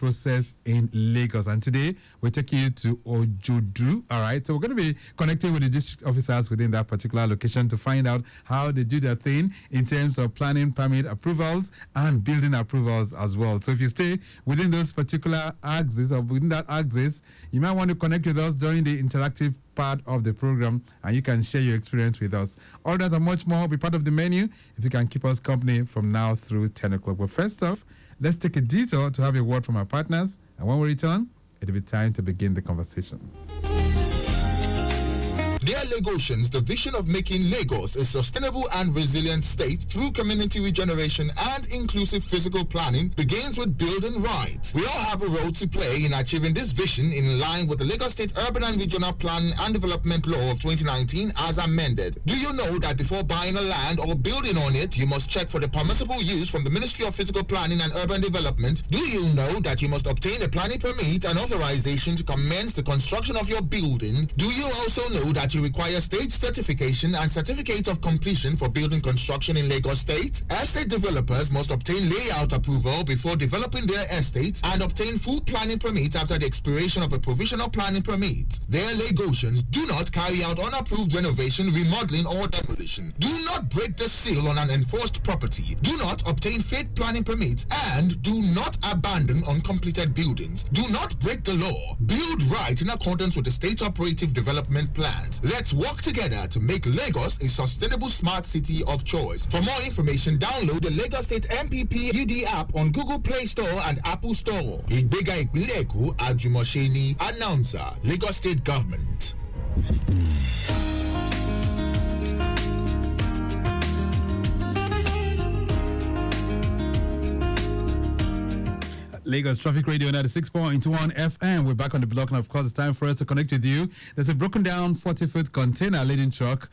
process in Lagos. And today we're taking you to Ojodu. All right, so we're going to be connecting with the district officers within that particular location to find out how they do their thing in terms of planning, permit approvals, and building approvals as well. So if you stay within those particular axes or within that axis, you might want to connect with us during the interactive part of the program, and you can share your experience with us. All that and much more will be part of the menu if you can keep us company from now through 10 o'clock. But first off, let's take a detour to have a word from our partners, and when we return, it'll be time to begin the conversation. Dear Lagosians, the vision of making Lagos a sustainable and resilient state through community regeneration and inclusive physical planning begins with building right. We all have a role to play in achieving this vision in line with the Lagos State Urban and Regional Planning and Development Law of 2019 as amended. Do you know that before buying a land or building on it, you must check for the permissible use from the Ministry of Physical Planning and Urban Development? Do you know that you must obtain a planning permit and authorization to commence the construction of your building? Do you also know that you require state certification and certificate of completion for building construction in Lagos State? Estate developers must obtain layout approval before developing their estates and obtain full planning permit after the expiration of a provisional planning permit. Their Lagosians, do not carry out unapproved renovation, remodeling, or demolition. Do not break the seal on an enforced property. Do not obtain fake planning permits, and do not abandon uncompleted buildings. Do not break the law. Build right in accordance with the state operative development plans. Let's work together to make Lagos a sustainable smart city of choice. For more information, download the Lagos State MPP UD app on Google Play Store and Apple Store. Ìgbéga ìpínlẹ̀ Èkó, Àjùmọ̀ṣe Announcer, Lagos State Government. Lagos Traffic Radio 96.1 FM. We're back on the block, and of course, it's time for us to connect with you. There's a broken down 40-foot container laden truck.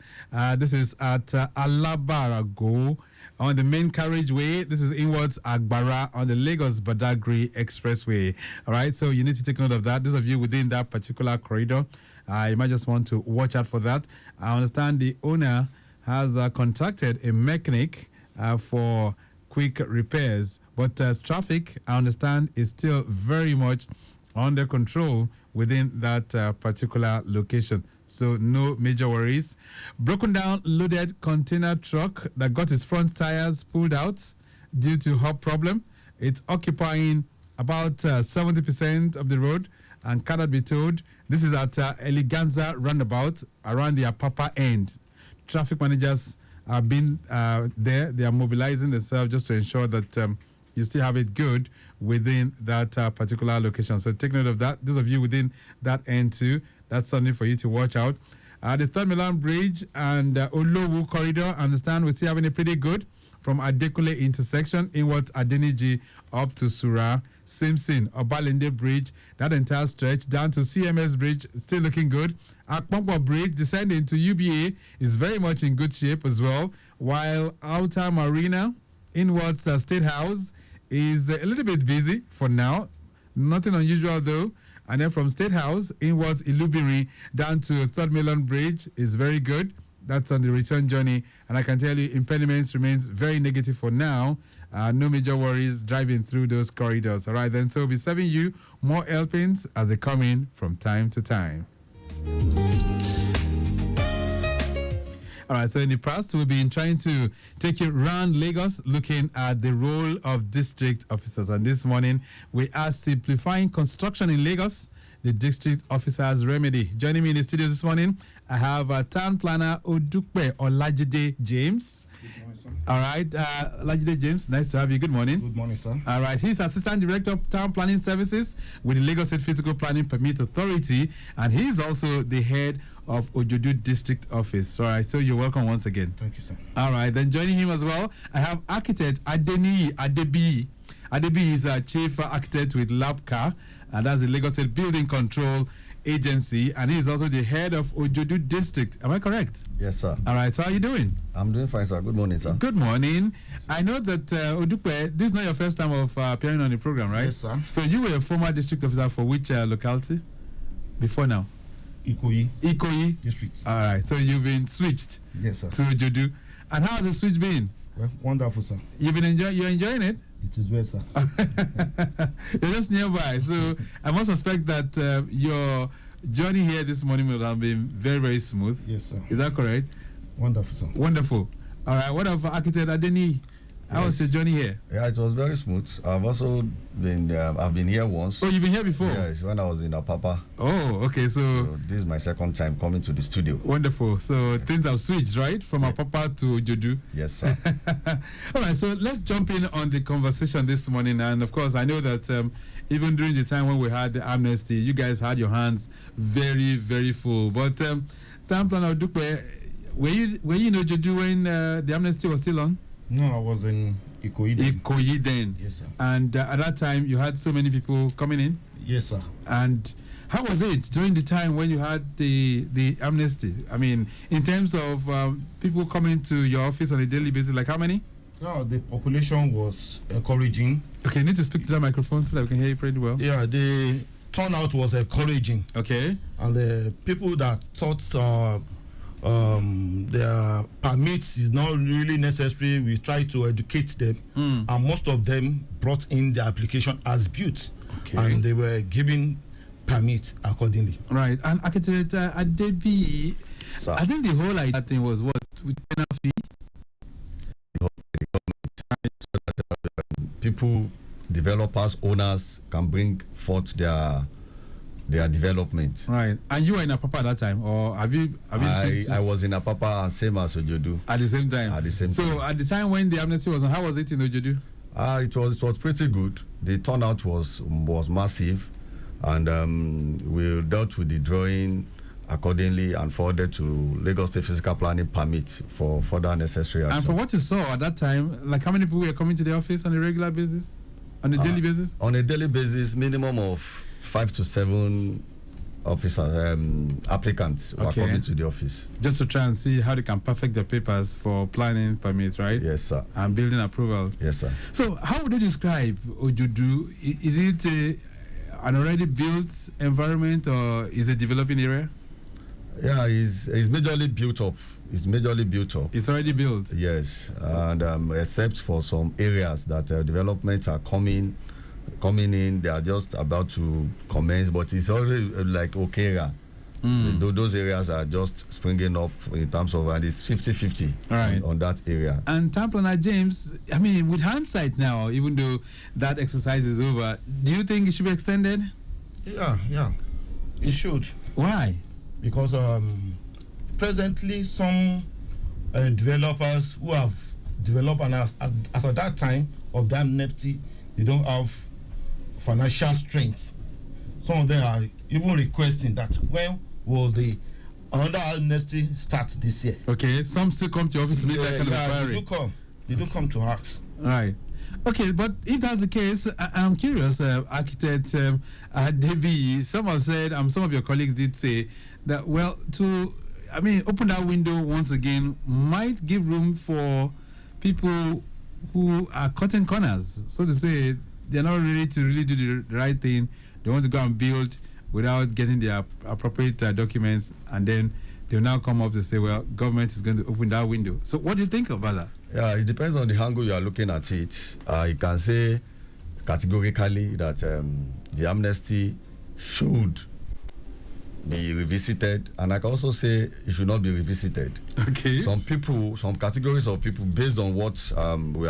This is at Alabarago on the main carriageway. This is inwards Agbara on the Lagos Badagry Expressway. All right, so you need to take note of that. Those of you within that particular corridor, you might just want to watch out for that. I understand the owner has contacted a mechanic for quick repairs, but traffic, I understand, is still very much under control within that particular location. So no major worries. Broken down loaded container truck that got its front tires pulled out due to hub problem. It's occupying about 70% of the road and cannot be towed. This is at Eleganza roundabout around the Apapa end. Traffic managers have been there. They are mobilizing themselves just to ensure that you still have it good within that particular location. So take note of that. Those of you within that end too, that's something for you to watch out. The Third Milan Bridge and Olowu corridor, I understand we're still having it pretty good from Adekule intersection inwards Adeniyi up to Sura, Simpson, Obalende Bridge, that entire stretch down to CMS Bridge, still looking good. Akpompo Bridge descending to UBA is very much in good shape as well, while Outer Marina inwards State House is a little bit busy for now. Nothing unusual though. And then from State House inwards Ilubiri down to Third Milan Bridge is very good. That's on the return journey. And I can tell you impediments remains very negative for now. No major worries driving through those corridors. All right, then. So we'll be serving you more helpings as they come in from time to time. All right, so in the past, we've been trying to take you around Lagos looking at the role of district officers. And this morning, we are simplifying construction in Lagos, the district officer's remedy. Joining me in the studio this morning, I have town planner Odupe Olajide James. Good morning, sir. All right, Olajide James, nice to have you. Good morning. Good morning, sir. All right, he's Assistant Director of Town Planning Services with the Lagos State Physical Planning Permit Authority, and he's also the head of Ojodu District Office. All right, so you're welcome once again. Thank you, sir. All right, then joining him as well, I have architect Adeniyi Adebiyi. Adebiyi is a chief architect with LASBCA, and that's the Lagos State Building Control Agency, and he's also the head of Ojodu District. Am I correct? Yes, sir. All right, so how are you doing? I'm doing fine, sir. Good morning, sir. Good morning. I know that Odupe, this is not your first time of appearing on the program, right? Yes, sir. So you were a former district officer for which locality before now? Ikoyi District. All right, so you've been switched Yes, sir. to Ojodu. And how has the switch been? Well, wonderful, sir. You're enjoying it? It is well, sir. You're just nearby, so I must suspect that your journey here this morning will have been very, very smooth. Yes, sir. Is that correct? Wonderful, sir. Wonderful. All right. What of architect Adeniyi? How was your journey here? Yeah, it was very smooth. I've also been I've been here once. Oh, you've been here before? Yes, when I was in LASPPPA. Oh, okay. So this is my second time coming to the studio. Wonderful. So things have switched, right? From LASPPPA to Ojodu. Yes, sir. All right. So let's jump in on the conversation this morning. And of course, I know that even during the time when we had the amnesty, you guys had your hands very, very full. But Town Planner Odupe, were you in Ojodu when the amnesty was still on? No, I was in Ikoyi. Ikoyi then. Yes, sir. And at that time, you had so many people coming in? Yes, sir. And how was it during the time when you had the amnesty? I mean, in terms of people coming to your office on a daily basis, like how many? Yeah, the population was encouraging. Okay, you need to speak to that microphone so that we can hear you pretty well. Yeah, the turnout was encouraging. Okay. And the people that thought their permits is not really necessary, we try to educate them, and most of them brought in their application as built, and they were given permit accordingly. Right. And architect Adebiyi, I think the whole idea thing was what, with tenant fee? People, developers, owners can bring forth their development. Right. And you were in LASPPPA at that time, or have you I was in LASPPPA and same as Ojodu. At the same time? At the same time. So at the time when the amnesty was on, how was it in Ojodu? It was pretty good. The turnout was massive, and we dealt with the drawing accordingly and forwarded to Lagos State Physical Planning permit for further necessary action. And for what you saw at that time, like how many people were coming to the office on a regular basis, on a daily basis? On a daily basis, minimum of 5 to 7 officers, applicants were coming to the office. Just to try and see how they can perfect their papers for planning permits, right? Yes, sir. And building approval. Yes, sir. So how would you describe Ojodu? Is it an already built environment or is it a developing area? Yeah, it's majorly built up. It's majorly built up. It's already built? Yes, and except for some areas that developments are coming in, they are just about to commence, but it's already like Okera. Those areas are just springing up in terms of, and it's 50-50 on that area. And Town Planner James, I mean, with hindsight now, even though that exercise is over, do you think it should be extended? Yeah, it should. Why? Because presently some developers who have developed, and as at that time of the amnesty, they don't have financial strength. Some of them are even requesting that when will the another amnesty start this year. Okay, some still come to your office to make that kind of inquiry. They do come to ask. Right. Okay, but if that's the case, I'm curious, architect Adebiyi, some have said, some of your colleagues did say that, well, open that window once again might give room for people who are cutting corners, so to say. They're not ready to really do the right thing. They want to go and build without getting their appropriate documents, and then they'll now come up to say, well, government is going to open that window. So what do you think about that? Yeah, it depends on the angle you are looking at it. You can say categorically that the amnesty should be revisited, and I can also say it should not be revisited. Okay. Some categories of people, based on what we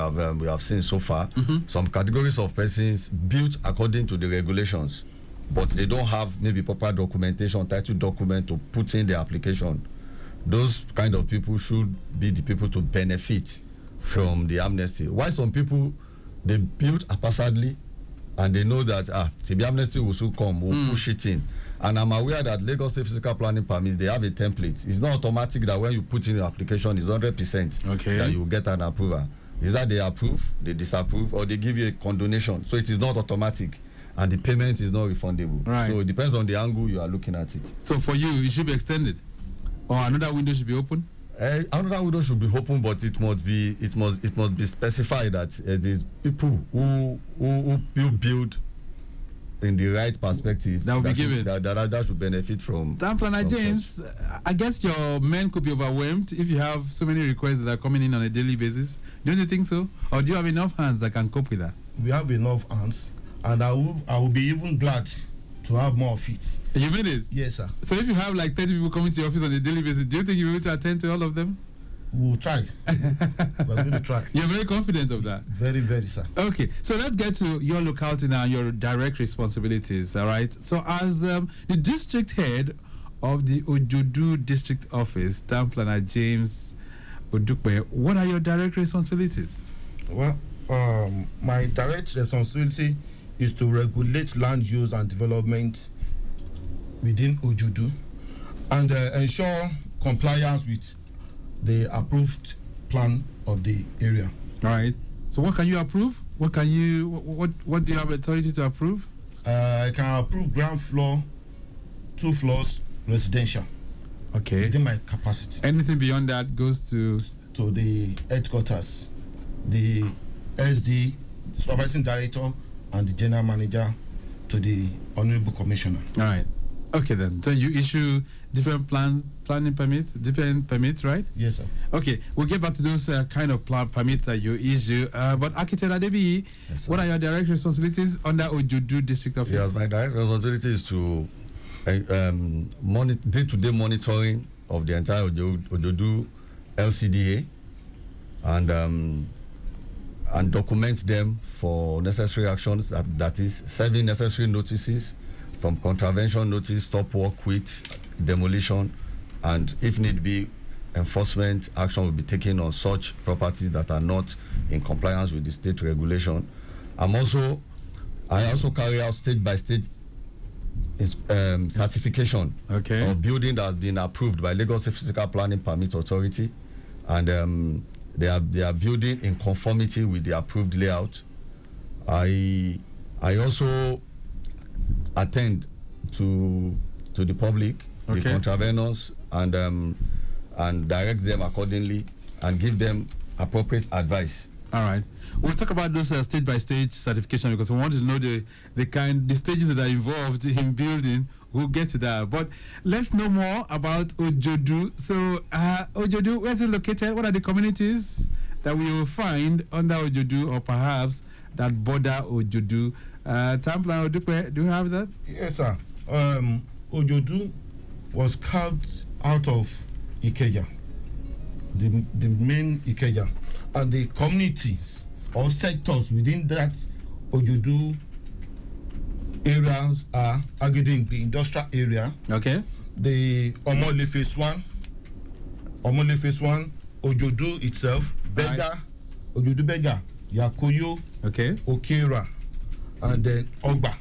have seen so far, some categories of persons built according to the regulations, but they don't have maybe proper documentation, title document to put in the application. Those kind of people should be the people to benefit from the amnesty. Why some people, they build haphazardly and they know that the amnesty will soon come, we'll push it in. And I'm aware that Lagos State Physical Planning permits, they have a template. It's not automatic that when you put in your application, it's 100% that you will get an approval. Is that they approve, they disapprove, or they give you a condonation. So it is not automatic, and the payment is not refundable. Right. So it depends on the angle you are looking at it. So for you, it should be extended, or another window should be open? Another window should be open, but it must be specified that the people who build in the right perspective, That will be given. That should benefit from. Town Planner from James, I guess your men could be overwhelmed if you have so many requests that are coming in on a daily basis. Don't you think so? Or do you have enough hands that can cope with that? We have enough hands, and I will be even glad to have more of it. You mean it? Yes, sir. So if you have like 30 people coming to your office on a daily basis, do you think you'll be able to attend to all of them? We'll try. We're going to try. You're very confident of that? Very, very, sir. Okay, so let's get to your locality now, your direct responsibilities, all right? So as the district head of the Ojodu district office, Town Planner James Odupe, what are your direct responsibilities? Well, my direct responsibility is to regulate land use and development within Ojodu and ensure compliance with the approved plan of the area. All right. So what can you approve? What do you have authority to approve? I can approve ground floor, 2 floors, residential. Okay. Within my capacity. Anything beyond that goes to the headquarters, the SD, supervising director, and the general manager, to the honorable commissioner. All right. Okay then. So you issue different planning permits, different permits, right? Yes, sir. Okay, we'll get back to those kind of permits that you issue. But Architect Adebiyi, Yes, what are your direct responsibilities under Ojodu district office? Yes, my direct responsibility is to day-to-day monitoring of the entire Ojodu LCDA and document them for necessary actions. That is serving necessary notices from contravention notice, stop work, quit, demolition, and if need be, enforcement action will be taken on such properties that are not in compliance with the state regulation. I also carry out stage-by-stage certification of building that has been approved by Lagos Physical Planning Permit Authority, and they are building in conformity with the approved layout. I also attend to the public, the contravenors, and direct them accordingly and give them appropriate advice. All right. We'll talk about those stage-by-stage certification because we want to know the stages that are involved in building. We'll get to that. But let's know more about Ojodu. So, Ojodu, where is it located? What are the communities that we will find under Ojodu or perhaps that border Ojodu? Town Planner Odupe, do you have that? Yes, sir. Ojodu was carved out of Ikeja, the main Ikeja, and the communities or sectors within that Ojodu areas are Ageding, the industrial area. Okay. The Omole Phase 1, Ojodu itself, Bega, Ojodu Bega, Yakoyo, Okera, and then Ogba.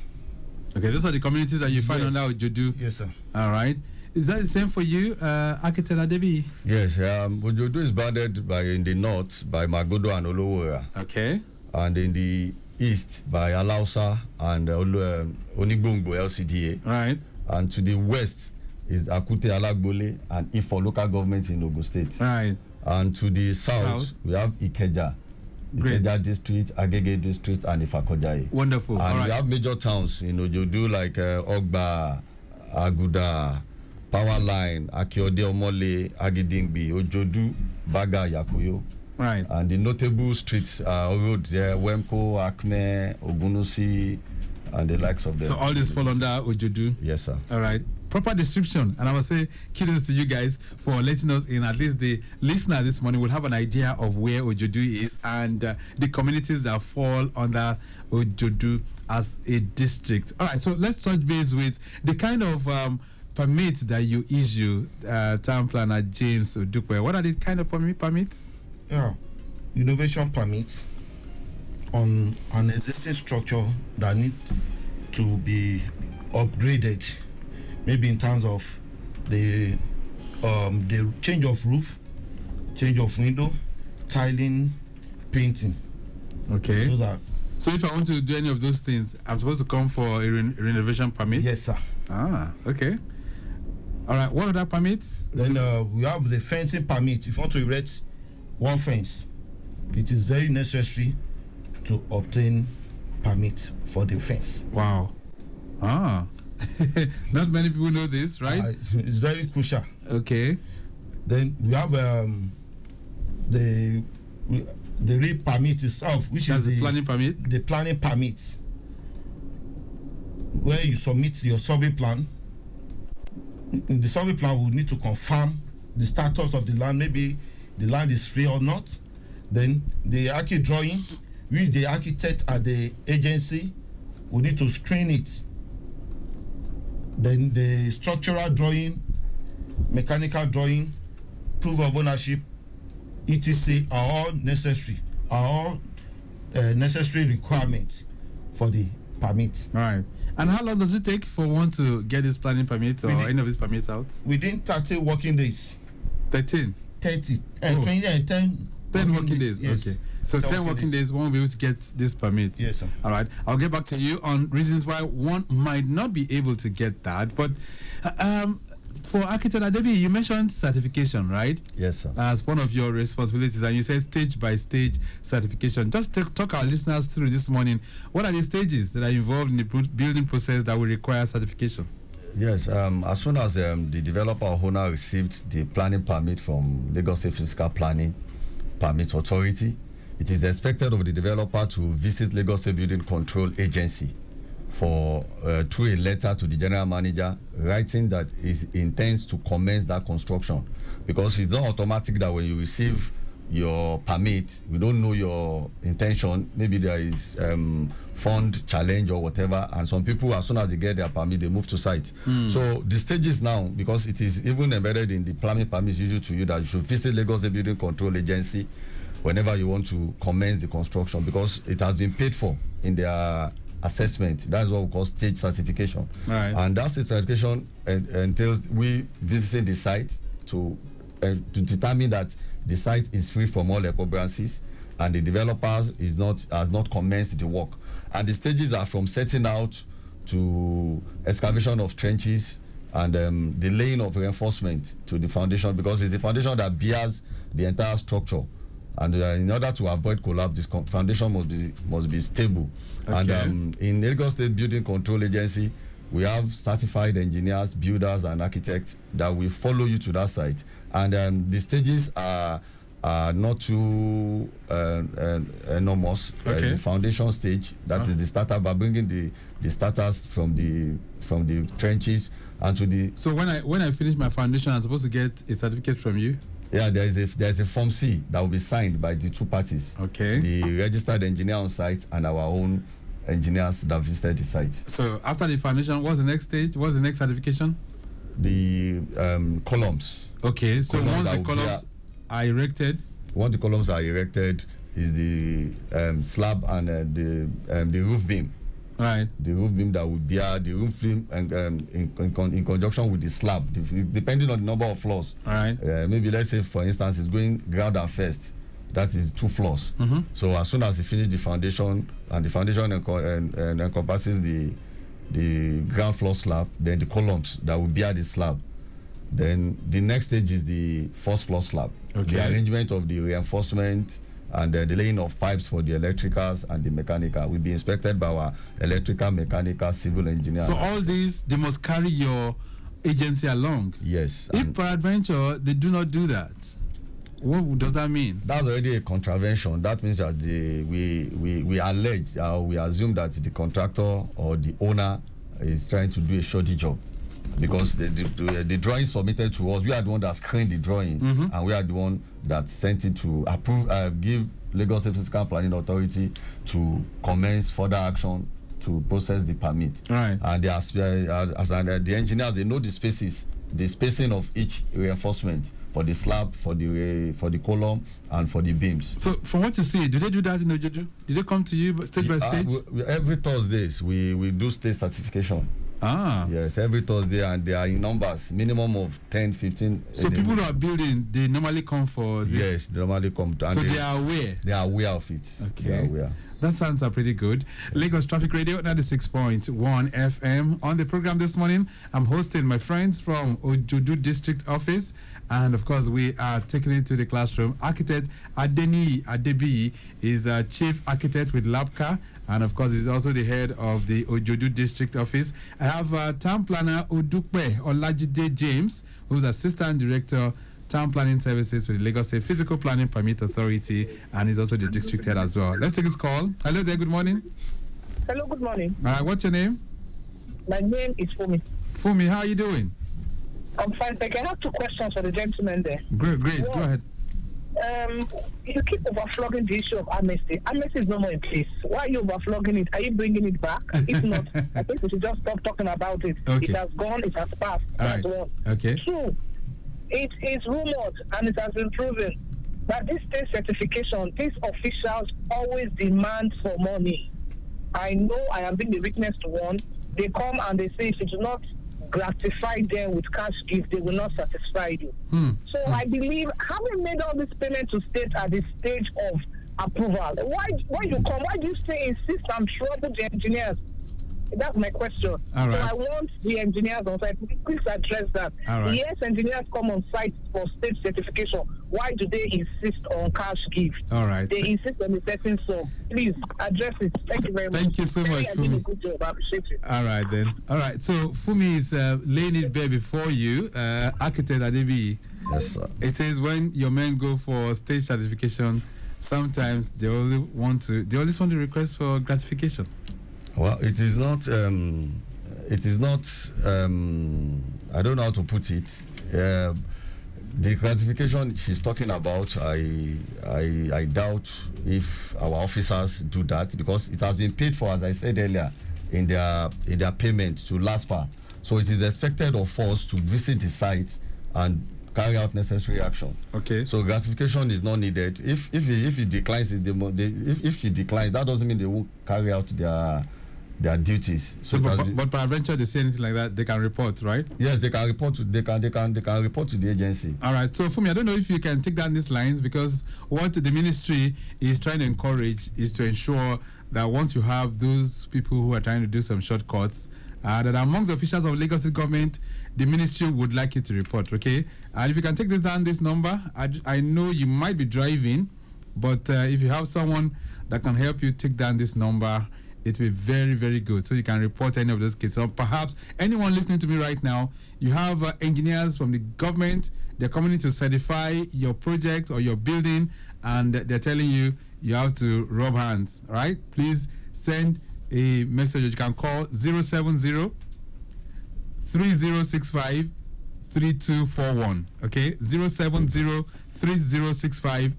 Okay, those are the communities that you find under Ojodu. Yes, sir. All right. Is that the same for you, Architect Adebiyi? Yes, Ojodu is bounded in the north by Magodo and Olowora. Okay. And in the east by Alausa and Onigbongbo LCDA. Right. And to the west is Akute Alagbole and Ifo local government in Ogun State. Right. And to the south. We have Ikeja. Ikeja district, Agege district, and Ifakojaye. Wonderful. And we have major towns in Ojodu like Ogba, Aguda, Powerline, Akiode Omole, Agidingbi, Ojodu, Baga, Yakuyo. Right. And the notable streets are road there, Wemko, Acme, Ogunosi, and the likes of them. So all this fall under Ojodu? Yes, sir. All right. Proper description. And I will say kudos to you guys for letting us in. At least the listener this morning will have an idea of where Ojodu is and the communities that fall under Ojodu as a district. All right. So let's touch base with the kind of permits that you issue, Town Planner James Odupe. What are the kind of permits? Yeah, innovation permits on an existing structure that need to be upgraded, maybe in terms of the change of roof, change of window, tiling, painting. Okay. Those are. So if I want to do any of those things, I'm supposed to come for a renovation permit? Yes, sir. Ah, okay. All right. What other permits? Then we have the fencing permit. If you want to erect one fence, it is very necessary to obtain permit for the fence. Wow. Ah, not many people know this, right? It's very crucial. Okay. Then we have the real permit itself, which That's is the planning permit. The planning permit, where you submit your survey plan. In the survey plan, we need to confirm the status of the land. Maybe the land is free or not. Then the archi drawing, which the architect at the agency will need to screen it. Then the structural drawing, mechanical drawing, proof of ownership, etc. are all necessary requirements for the permit. Right. And how long does it take for one to get this planning permit or any of these permits out? Within 30 working days. 13? 30. 20 and 10. 10 working days. Yes. Okay. So 10 working days, one will be able to get this permit. Yes, sir. All right. I'll get back to you on reasons why one might not be able to get that. But for architect Adebiyi, you mentioned certification, right? Yes, sir. As one of your responsibilities, and you said stage by stage certification. Just talk our listeners through this morning. What are the stages that are involved in the building process that will require certification? Yes, as soon as the developer or owner received the planning permit from Lagos State Physical Planning Permit Authority, it is expected of the developer to visit Lagos State Building Control Agency for through a letter to the general manager writing that he intends to commence that construction, because it's not automatic that when you receive your permit, we don't know your intention. Maybe there is fund challenge or whatever, and some people, as soon as they get their permit, they move to site. So the stages now, because it is even embedded in the planning permit issued to you, that you should visit Lagos State Building Control Agency whenever you want to commence the construction, because it has been paid for in their assessment. That's what we call stage certification. Right. And that stage certification entails we visiting the site to determine that the site is free from all encumbrances and the developers has not commenced the work. And the stages are from setting out to excavation of trenches and the laying of reinforcement to the foundation, because it's the foundation that bears the entire structure. And in order to avoid collapse, this foundation must be stable. Okay. And in Lagos State Building Control Agency, we have certified engineers, builders, and architects that will follow you to that site. And the stages are not too enormous. Okay. The foundation stage, that is the starter, by bringing the starters from the trenches and to the. So when I finish my foundation, I'm supposed to get a certificate from you? Yeah, there's a Form C that will be signed by the two parties. Okay. The registered engineer on site and our own engineers that visited the site. So after the foundation, what's the next stage? What's the next certification? The columns. Okay. So Columns once the that will columns are erected. Once the columns are erected, is the slab and the roof beam. Right. The roof beam that will bear the roof beam and in conjunction with the slab, depending on the number of floors. All right. Maybe let's say, for instance, it's going ground and first. That is 2 floors. Mm-hmm. So as soon as you finish the foundation, and the foundation encompasses the ground floor slab, then the columns that will bear the slab. Then the next stage is the first floor slab. Okay. The arrangement of the reinforcement and the laying of pipes for the electricals and the mechanical will be inspected by our electrical, mechanical, civil engineer. So all these, they must carry your agency along. Yes. If peradventure they do not do that, what does that mean? That's already a contravention. That means that we allege, we assume that the contractor or the owner is trying to do a shoddy job, because the drawing submitted to us, we are the one that screened the drawing, and we are the one that sent it to give Lagos State Physical Planning Authority to commence further action to process the permit. Right. And the engineers, they know the spacing of each reinforcement for the slab, for the column, and for the beams. So from what you see, do they do that in Ojodu? Do they come to you stage by stage? Every Thursdays we do state certification. Yes, every Thursday, and they are in numbers, minimum of 10, 15. So people who are building, they normally come for this? Yes, they normally come. So they are aware? They are aware of it. Okay. They are aware. That sounds pretty good. Lagos Traffic Radio 96.1 FM. On the program this morning, I'm hosting my friends from Ojodu District Office. And of course, we are taking it to the classroom. Architect Adebiyi is a chief architect with LASBCA. And of course, he's also the head of the Ojodu District Office. I have town planner Odupe Olajide James, who's assistant director Town Planning Services with the Lagos State Physical Planning Permit Authority, and he's also the district head as well. Let's take his call. Hello there, good morning. Hello, good morning. What's your name? My name is Fumi. Fumi, how are you doing? I'm fine, thank you. I have two questions for the gentleman there. Great, go ahead. You keep overflogging the issue of amnesty. Amnesty is no more in place. Why are you overflogging it? Are you bringing it back? If not, I think we should just stop talking about it. Okay. It has gone, it has passed. That's one. Okay. Two, it is rumored and it has been proven that this state certification, these officials always demand for money. I know I have been the witness to one. They come and they say if you do not gratify them with cash gift, they will not satisfy you. So I believe, having made all this payment to state at the stage of approval, why you come? Why do you still insist and trouble the engineers? That's my question. All right. So I want the engineers on site. Please address that. All right. Yes, engineers come on site for state certification. Why do they insist on cash gift? All right. They insist on the setting sum. Please address it. Thank you very much. Thank you so much, I did a Fumi. good job. I appreciate it. All right then. All right. So Fumi is laying it bare before you, architect Adebiyi. Yes, sir. It says when your men go for stage certification, sometimes they always want to request for gratification. Well, it is not. I don't know how to put it. The gratification she's talking about, I doubt if our officers do that, because it has been paid for, as I said earlier, in their payment to LASPPPA. So it is expected of us to visit the site and carry out necessary action. Okay. So gratification is not needed. If he declines it, if she declines, that doesn't mean they won't carry out their duties. So, but peradventure they say anything like that, they can report, right? Yes, they can report to report to the agency. All right. So for me, I don't know if you can take down these lines, because what the ministry is trying to encourage is to ensure that once you have those people who are trying to do some shortcuts, that amongst the officials of Lagos State government, the ministry would like you to report. Okay. And if you can take this down, this number, I know you might be driving, but if you have someone that can help you take down this number, it will be very, very good. So you can report any of those cases. Or perhaps anyone listening to me right now, you have engineers from the government, they're coming in to certify your project or your building, and they're telling you you have to rub hands, right? Please send a message. You can call 070 3065 3241. Okay? 070 3065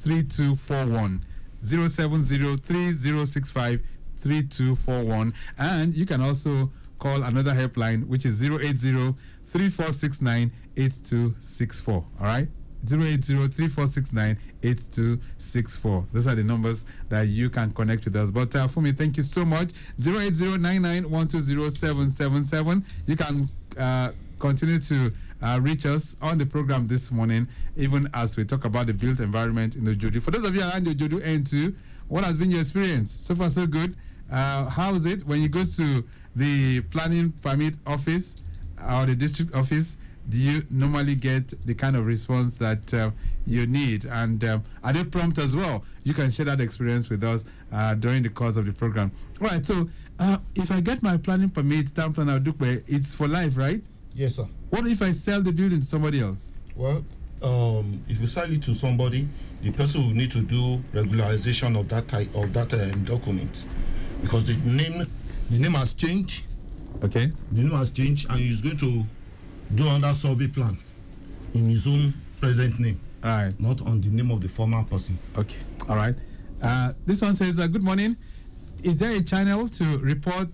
3241. 070 3065 3241. And you can also call another helpline, which is 080 3469 8264. All right? 080 3469 8264. Those are the numbers that you can connect with us. But for me, thank you so much. 080 991207777. You can continue to reach us on the program this morning, even as we talk about the built environment in Ojodu. For those of you around the Ojodu end too, what has been your experience? So far, so good. How is it when you go to the planning permit office or the district office? Do you normally get the kind of response that you need? And are they prompt as well? You can share that experience with us during the course of the program. All right, so if I get my planning permit, town planner Odupe, it's for life, right? Yes, sir. What if I sell the building to somebody else? Well, if you sell it to somebody, the person will need to do regularization of that type of that document, because the name has changed. Okay. The name has changed, and he's going to do another survey plan in his own present name. All right. Not on the name of the former person. Okay. All right. This one says, good morning. Is there a channel to report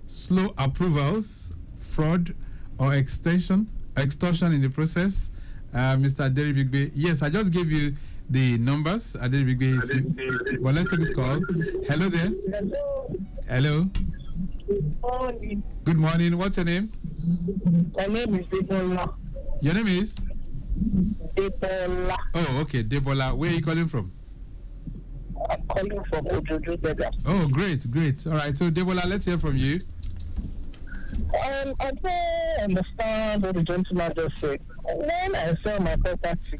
slow approvals, fraud, or extortion in the process? Mr. Adebiyi, yes, I just gave you the numbers. Adebiyi, well, let's take this call. Hello there. Hello. Good morning. Good morning. What's your name? My name is Debola. Your name is? Debola. Oh, okay, Debola. Where are you calling from? I'm calling from Ojodu, Bega. Oh, great, great. All right. So, Debola, let's hear from you. I don't understand what the gentleman just said. When I sell my property,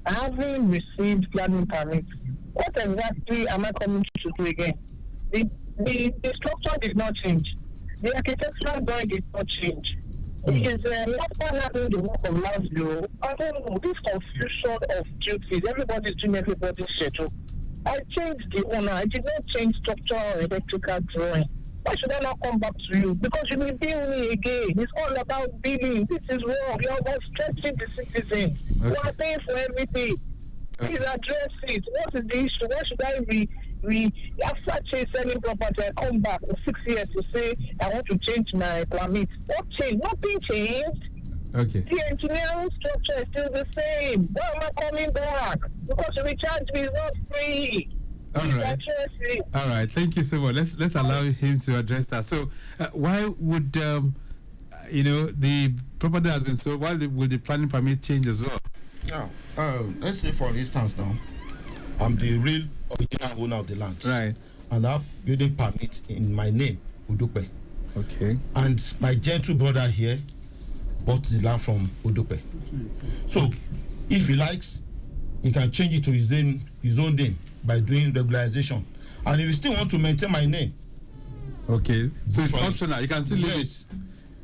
having received planning permit, what exactly am I coming to do again? The structure did not change. The architectural drawing did not change. It is after having the work of LASBCA, I don't know, this confusion of duties, everybody's doing everybody's schedule. I changed the owner. I did not change structural or electrical drawing. Why should I not come back to you? Because you will bill me again. It's all about billing. This is wrong. You are stretching the citizens. Okay. You are paying for everything. Please address it. What is the issue? Why should I after selling property, I come back for 6 years to say I want to change my permit? What changed? Nothing changed. Okay. The engineering structure is still the same. Why am I coming back? Because the recharge me is not free. All right. All right. Thank you so much. Let's allow him to address that. So, why would the property has been sold? Why will the planning permit change as well? Now, let's say for instance now, I'm the real original owner of the land. Right. And I have building permit in my name, Odupe. Okay. And my gentle brother here bought the land from Odupe. So, if he likes, he can change it to his own name by doing regularization. And if he still wants to maintain my name. Okay. So it's optional. You can still leave it.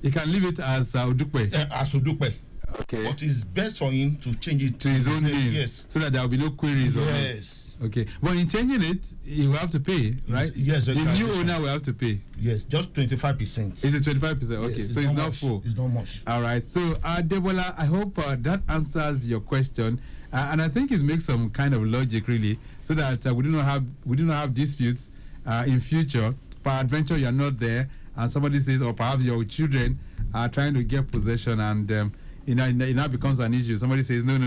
You can leave it as Odupe. As Odupe. Okay. But it's best for him to change it to his own name. Yes. So that there will be no queries on it. Yes. Okay. But in changing it, he will have to pay, right? Yes. The new owner will have to pay. Yes, just 25%. Is it 25%? Okay. Yes, so it's not full. It's not much. All right. So, Debola, I hope that answers your question. And I think it makes some kind of logic, really, so that we do not have disputes in future. Peradventure, you are not there, and somebody says, or perhaps your children are trying to get possession, and it now becomes an issue. Somebody says, no,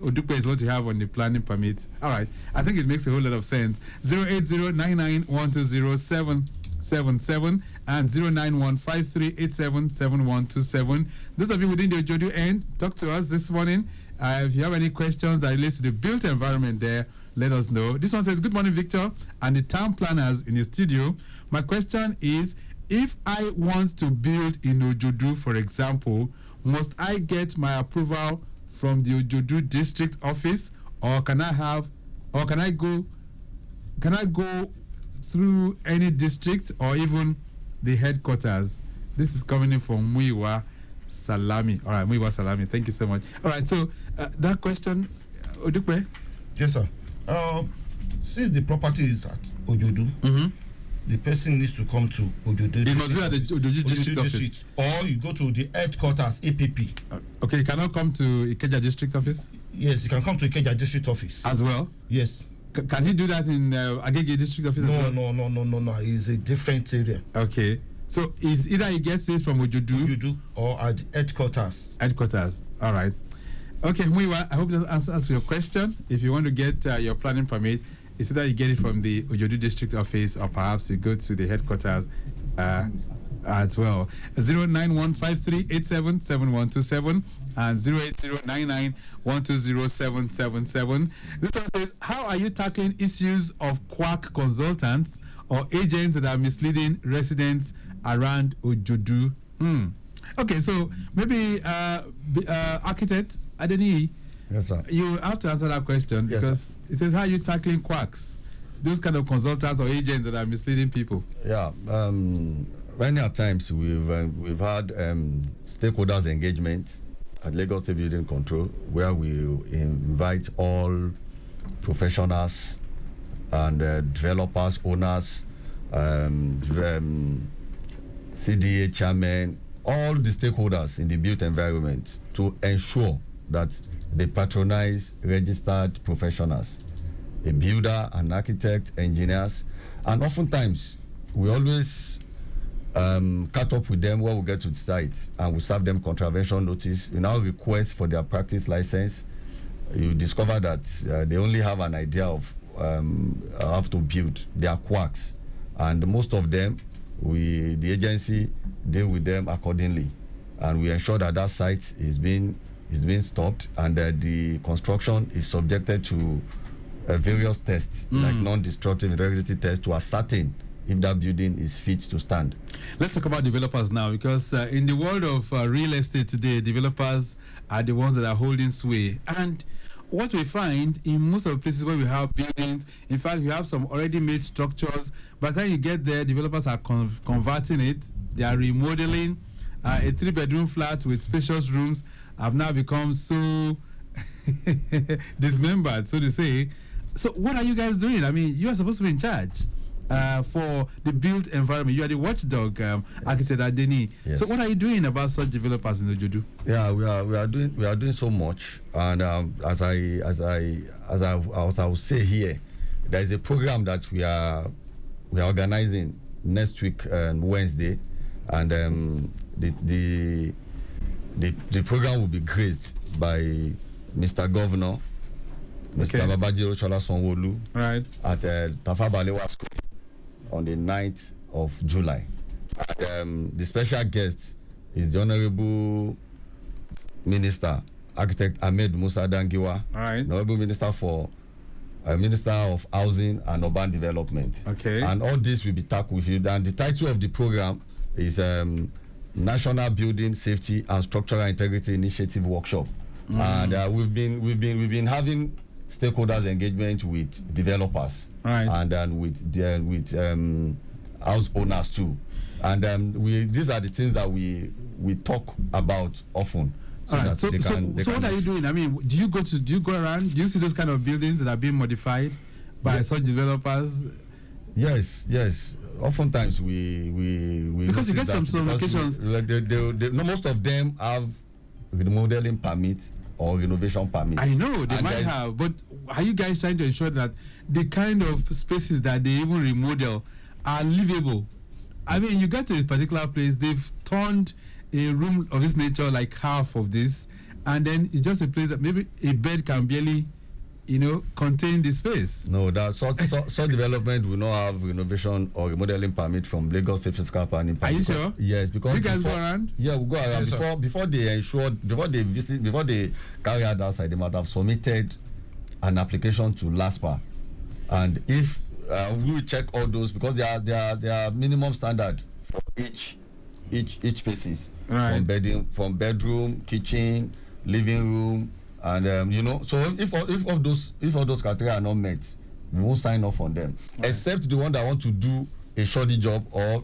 Odupe is what you have on the planning permit. All right. I think it makes a whole lot of sense. 08099120777 and 09153877127. Those of you within the Ojodu end, talk to us this morning. If you have any questions that relate to the built environment there, let us know. This one says, good morning, Victor, and the town planners in the studio. My question is, if I want to build in Ojodu, for example, must I get my approval from the Ojodu district office, or can I go through any district or even the headquarters? This is coming in from Muiwa Salami. All right, Muiwa Salami. Thank you so much. All right, so that question, Odupe? Yes, sir. Since the property is at Ojodu, the person needs to come to Ojodu. It must be at the Ojodu district office. Or you go to the headquarters, APP. Okay, you cannot come to Ikeja district office? Yes, you can come to Ikeja district office. As well? Yes. Can he do that in Agege district office as well? No. It's a different area. Okay. So is either he gets it from Ojodu or at headquarters. Headquarters. All right. Okay, Muiwa, I hope that answers your question. If you want to get your planning permit, it's either you get it from the Ojodu district office or perhaps you go to the headquarters as well. 09153877127 and 08099120777. This one says, how are you tackling issues of quack consultants or agents that are misleading residents around Ojodu? Okay, so maybe architect Adeniyi, yes, sir. You have to answer that question, yes, because sir. It says, how are you tackling quacks, those kind of consultants or agents that are misleading people? Yeah, many times we've had stakeholders engagement at Lagos State Building Control, where we invite all professionals and developers, owners, CDA chairmen, all the stakeholders in the built environment to ensure that they patronize registered professionals, a builder, an architect, engineers, and oftentimes we always catch up with them when we get to the site and we serve them contravention notice. You now request for their practice license. You discover that they only have an idea of how to build. They are quacks, and most of them, the agency deal with them accordingly, and we ensure that that site is being stopped and that the construction is subjected to various tests, like non-destructive integrity tests, to ascertain if that building is fit to stand. Let's talk about developers now, because in the world of real estate today, developers are the ones that are holding sway. And what we find in most of the places where we have buildings, in fact, we have some already made structures. By the time you get there, developers are converting it. They are remodeling. A 3-bedroom flat with spacious rooms have now become so dismembered, so to say. So what are you guys doing? I mean, you are supposed to be in charge for the built environment. You are the watchdog, architect Adeniyi. Yes. So what are you doing about such developers in Ojodu? Yeah, we are doing so much, and as I will say here, there is a program that we are organizing next week, Wednesday, and the program will be graced by Mr. Governor, Mr. Babajiro Shola Sanwo-Olu, Right. at Tafa Balewa School on the 9th of July. And, the special guest is the Honorable Minister, Architect Ahmed Musa Dangiwa, Right. Honorable Minister for Minister of Housing and Urban Development. Okay. And all this will be tackled with you. And the title of the program is National Building Safety and Structural Integrity Initiative Workshop. And we've been having stakeholders engagement with developers, Right. and with house owners too. And these are the things that we talk about often. All right. that So, they so can- they what can- are you doing? I mean, do you go around? Do you see those kind of buildings that are being modified by such developers? Yes. Oftentimes we Because you notice get some that because locations- no, most of them have remodeling permit or renovation permit. I know they And might there's- have, but are you guys trying to ensure that the kind of spaces that they even remodel are livable? I mean, you get to a particular place, they've turned a room of this nature like half of this, and then it's just a place that maybe a bed can barely, contain the space. No, that such development will not have renovation or remodeling permit from Lagos State Fiscal Planning. Are you sure? Yes, because You guys before- go around? Yeah, we go around. Yes, before they visit, before they carry out that side, they might have submitted an application to LASPPPA, and if we will check all those, because they are minimum standard for each spaces, Right. from bedroom, kitchen, living room, and so if all those criteria are not met, we won't sign off on them, except the one that want to do a shoddy job or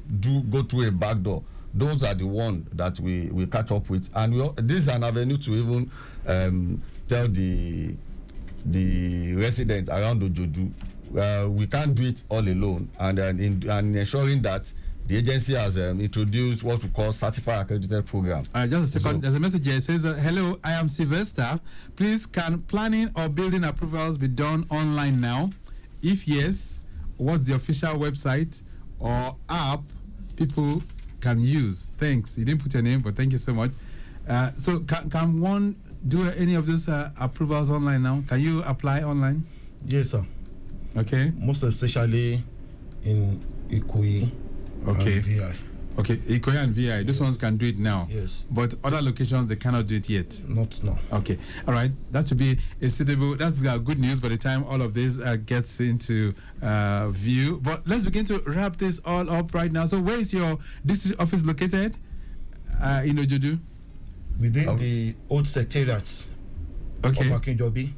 go through a back door. Those are the one that we catch up with, and this is an avenue to even tell the residents around Ojodu, we can't do it all alone, and in ensuring that the agency has introduced what we call certified accredited program. Just a second. So- There's a message here. It says, hello, I am Sylvester. Please, can planning or building approvals be done online now? If yes, what's the official website or app people can use? Thanks. You didn't put your name, but thank you so much. So can one do any of those approvals online now? Can you apply online? Yes, sir. Okay. Most especially in Ikoyi Okay. and VI. Okay. Ikoyi and VI. These ones can do it now. Yes. But other locations, they cannot do it yet. Not now. Okay, all right. That should be a suitable. That's good news by the time all of this gets into view. But let's begin to wrap this all up right now. So, where is your district office located in Ojodu? Within the old secretariat Okay. of Akinjobi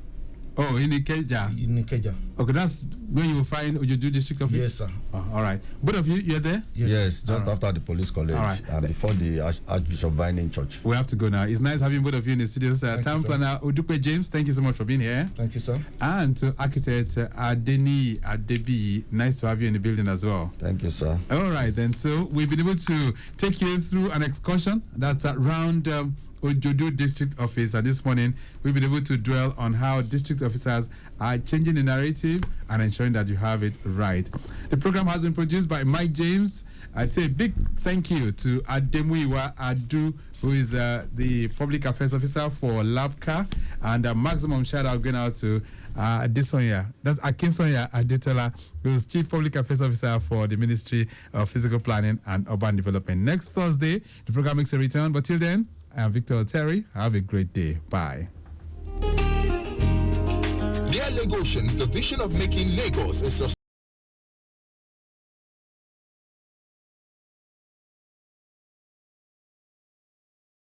Oh, in Ikeja. in Ikeja. Okay, that's where you will find Ojodu district office. Yes, sir. Oh, all right. Both of you're there. Yes, just Alright. after the police college, Alright. and before the Archbishop Vining Church. We have to go now. It's nice having both of you in the studios. Thank you, Town sir. planner Odupe James, thank you so much for being here. Thank you, sir. And to architect Adeniyi Adebiyi, nice to have you in the building as well. Thank you, sir. All right, then. So we've been able to take you through an excursion that's around Ojodu district office. And this morning, we've been able to dwell on how district officers are changing the narrative and ensuring that you have it right. The program has been produced by Mike James. I say a big thank you to Ademuyiwa Adu, who is the public affairs officer for LASBCA, and a maximum shout out going out to Adesonya. That's Akinsonya Adetola, who's Chief Public Affairs Officer for the Ministry of Physical Planning and Urban Development. Next Thursday, the program makes a return. But till then, I am Victor Terry. Have a great day. Bye. Dear Lagosians, the vision of making Lagos a